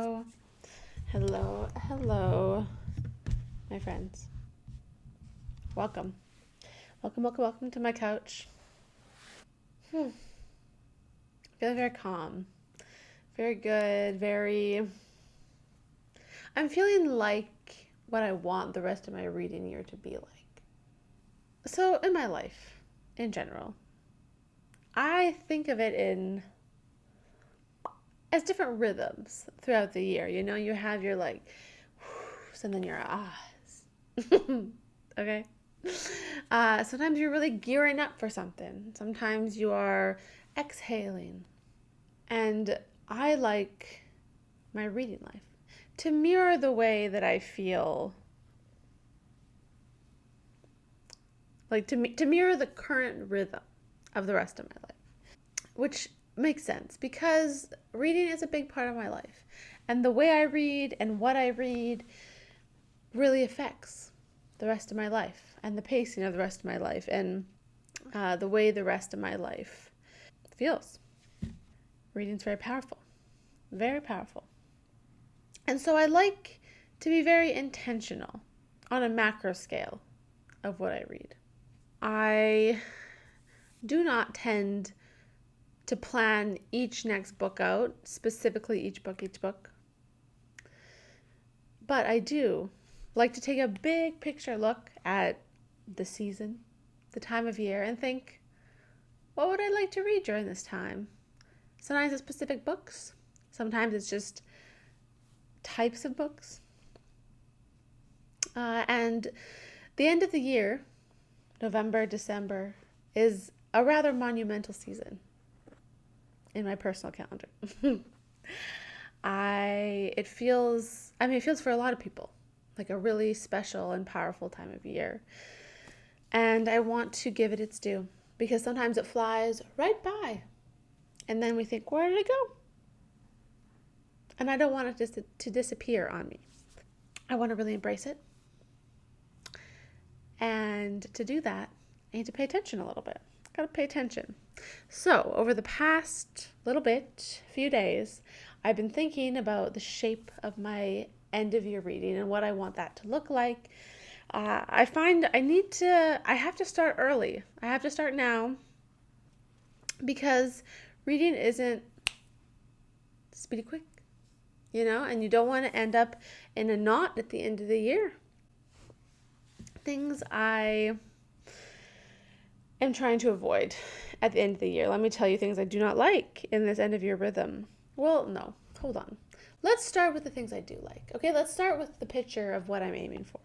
Hello, hello, hello, my friends. Welcome. Welcome to my couch. Feeling very calm, very good, I'm feeling like what I want the rest of my reading year to be like. So, in my life, in general, I think of it in as different rhythms throughout the year. You know, you have your like, whoosh, and then your ahs. Okay? Sometimes you're really gearing up for something. Sometimes you are exhaling. And I like my reading life to mirror the way that I feel, like to mirror the current rhythm of the rest of my life, which makes sense because reading is a big part of my life. And the way I read and what I read really affects the rest of my life and the pacing of the rest of my life and the way the rest of my life feels. Reading's very powerful, very powerful. And so I like to be very intentional on a macro scale of what I read. I do not tend to plan each next book out, specifically each book. But I do like to take a big picture look at the season, the time of year, and think, what would I like to read during this time? Sometimes it's specific books. Sometimes it's just types of books. And the end of the year, November, December, is a rather monumental season in my personal calendar. It feels for a lot of people like a really special and powerful time of year. And I want to give it its due because sometimes it flies right by. And then we think, where did it go? And I don't want it to disappear on me. I want to really embrace it. And to do that, I need to pay attention a little bit. Gotta pay attention. So, over the past few days, I've been thinking about the shape of my end of year reading and what I want that to look like. I find I have to start early. I have to start now because reading isn't speedy quick, and you don't want to end up in a knot at the end of the year. Things I am trying to avoid at the end of the year. Let me tell you things I do not like in this end of year rhythm. Well, no, hold on. Let's start with the things I do like. Okay, let's start with the picture of what I'm aiming for.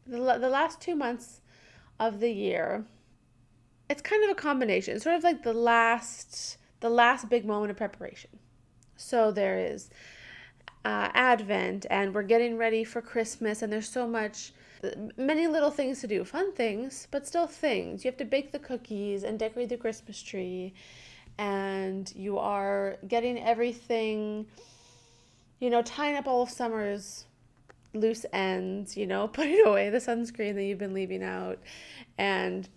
The last 2 months of the year, it's kind of a combination. It's sort of like the last big moment of preparation. So there is Advent, and we're getting ready for Christmas, and there's many little things to do. Fun things, but still things. You have to bake the cookies and decorate the Christmas tree, and you are getting everything, tying up all of summer's loose ends, putting away the sunscreen that you've been leaving out, and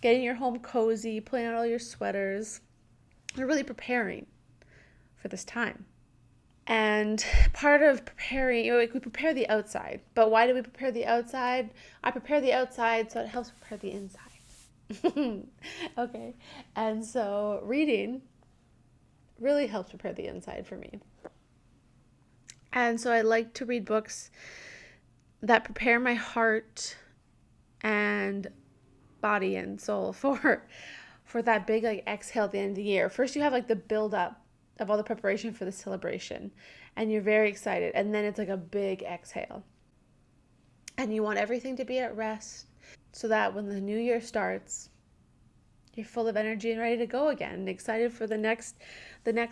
getting your home cozy, pulling out all your sweaters. You're really preparing for this time. And part of preparing, we prepare the outside. But why do we prepare the outside? I prepare the outside so it helps prepare the inside. Okay. And so reading really helps prepare the inside for me. And so I like to read books that prepare my heart and body and soul for that big exhale at the end of the year. First you have the build up of all the preparation for the celebration, and you're very excited, and then it's a big exhale, and you want everything to be at rest so that when the new year starts, you're full of energy and ready to go again, and excited for the next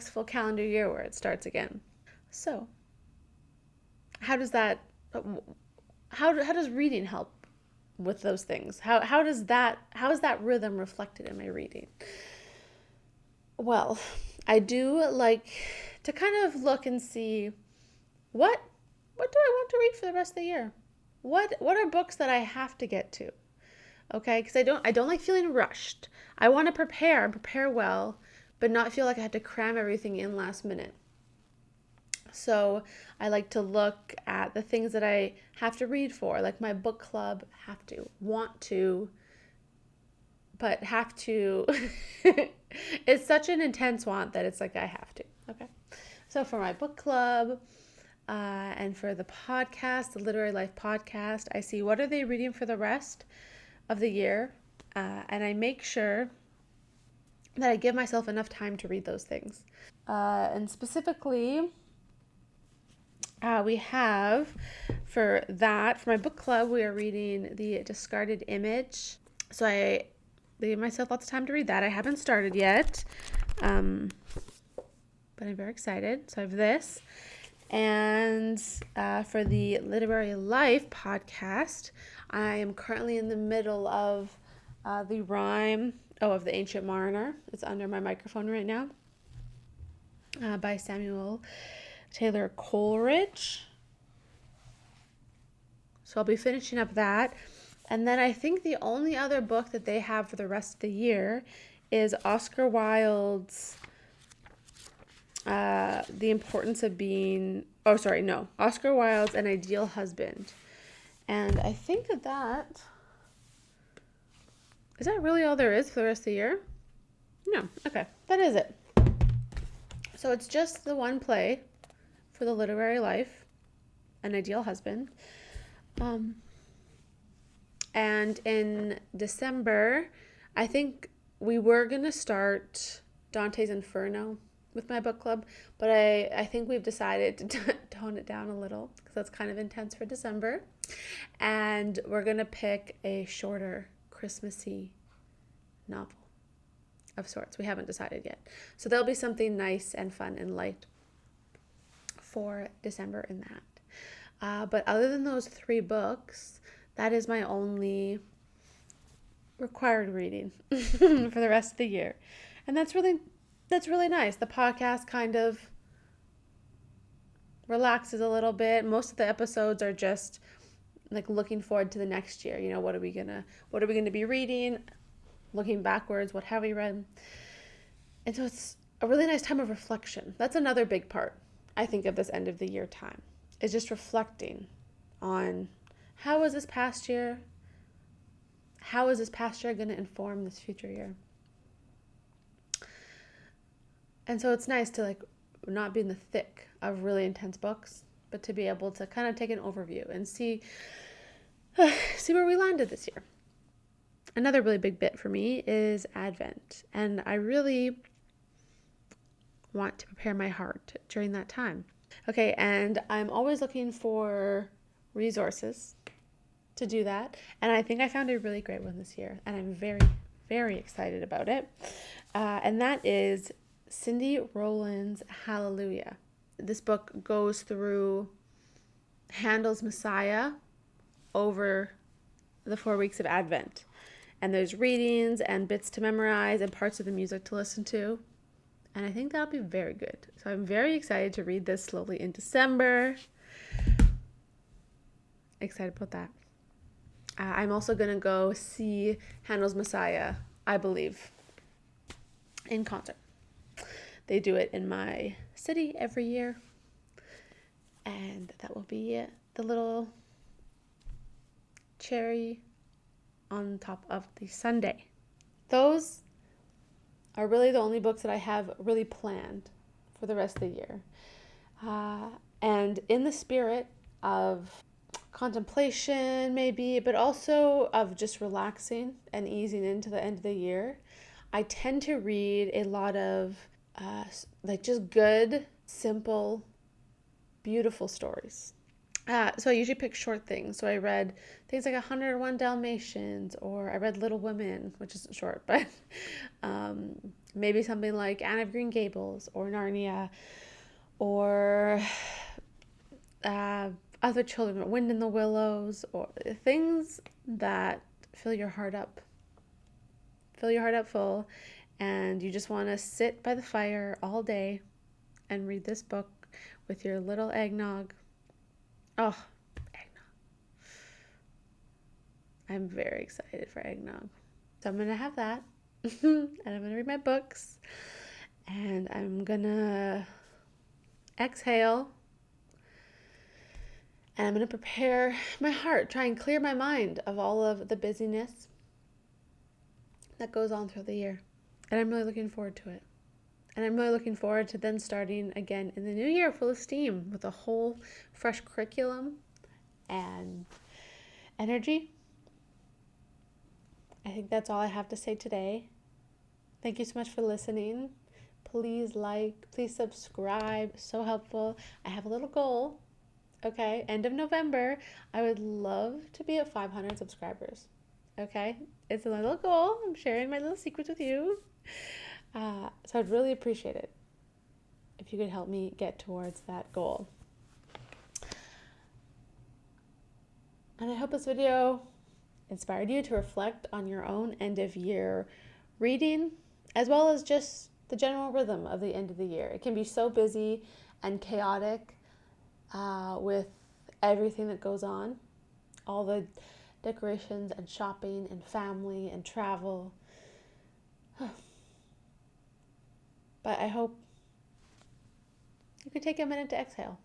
full calendar year where it starts again. So how does reading help with those things? How is that rhythm reflected in my reading? Well, I do like to kind of look and see what do I want to read for the rest of the year? What are books that I have to get to? Okay, because I don't like feeling rushed. I want to prepare well, but not feel like I have to cram everything in last minute. So I like to look at the things that I have to read for, like my book club, have to, want to, but have to. It's such an intense want that it's like I have to. Okay. So for my book club, and for the podcast, the Literary Life podcast, I see what are they reading for the rest of the year, and I make sure that I give myself enough time to read those things. And specifically, we have for my book club, we are reading The Discarded Image. So I gave myself lots of time to read that. I haven't started yet, but I'm very excited. So I have this. And for the Literary Life podcast, I am currently in the middle of the rhyme of The Ancient Mariner. It's under my microphone right now, by Samuel Taylor Coleridge. So I'll be finishing up that. And then I think the only other book that they have for the rest of the year is Oscar Wilde's The Importance of Being... Oscar Wilde's An Ideal Husband. And I think that... Is that really all there is for the rest of the year? No. Okay. That is it. So it's just the one play for the Literary Life, An Ideal Husband. And in December, I think we were going to start Dante's Inferno with my book club, but I think we've decided to tone it down a little because that's kind of intense for December. And we're going to pick a shorter Christmassy novel of sorts. We haven't decided yet. So there'll be something nice and fun and light for December in that. But other than those 3 books, that is my only required reading for the rest of the year. And that's really nice. The podcast kind of relaxes a little bit. Most of the episodes are just like looking forward to the next year. You know, what are we gonna be reading? Looking backwards, what have we read? And so it's a really nice time of reflection. That's another big part, I think, of this end of the year time, is just reflecting on how was this past year? How is this past year going to inform this future year? And so it's nice to like not be in the thick of really intense books, but to be able to kind of take an overview and see where we landed this year. Another really big bit for me is Advent, and I really want to prepare my heart during that time. Okay, and I'm always looking for resources to do that, and I think I found a really great one this year, and I'm very, very excited about it. And that is Cindy Rollins' Hallelujah. This book goes through Handel's Messiah over the 4 weeks of Advent. And there's readings and bits to memorize and parts of the music to listen to. And I think that'll be very good. So I'm very excited to read this slowly in December. Excited about that. I'm also going to go see Handel's Messiah, I believe, in concert. They do it in my city every year. And that will be the little cherry on top of the sundae. Those are really the only books that I have really planned for the rest of the year. And in the spirit of contemplation maybe, but also of just relaxing and easing into the end of the year, I tend to read a lot of like just good, simple, beautiful stories. So I usually pick short things. So I read things like 101 Dalmatians, or I read Little Women, which isn't short, but maybe something like Anne of Green Gables or Narnia, or other children, Wind in the Willows, or things that fill your heart up full, and you just want to sit by the fire all day and read this book with your little eggnog. Oh, eggnog. I'm very excited for eggnog. So I'm going to have that. And I'm going to read my books. And I'm going to exhale And I'm going to prepare my heart, try and clear my mind of all of the busyness that goes on through the year. And I'm really looking forward to it. And I'm really looking forward to then starting again in the new year full of steam with a whole fresh curriculum and energy. I think that's all I have to say today. Thank you so much for listening. Please like, please subscribe. So helpful. I have a little goal. Okay, end of November, I would love to be at 500 subscribers. Okay, it's a little goal. I'm sharing my little secrets with you. So I'd really appreciate it if you could help me get towards that goal. And I hope this video inspired you to reflect on your own end of year reading, as well as just the general rhythm of the end of the year. It can be so busy and chaotic with everything that goes on, all the decorations and shopping and family and travel. But I hope you can take a minute to exhale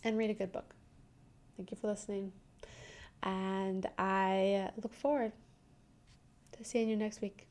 and read a good book. Thank you for listening. And I look forward to seeing you next week.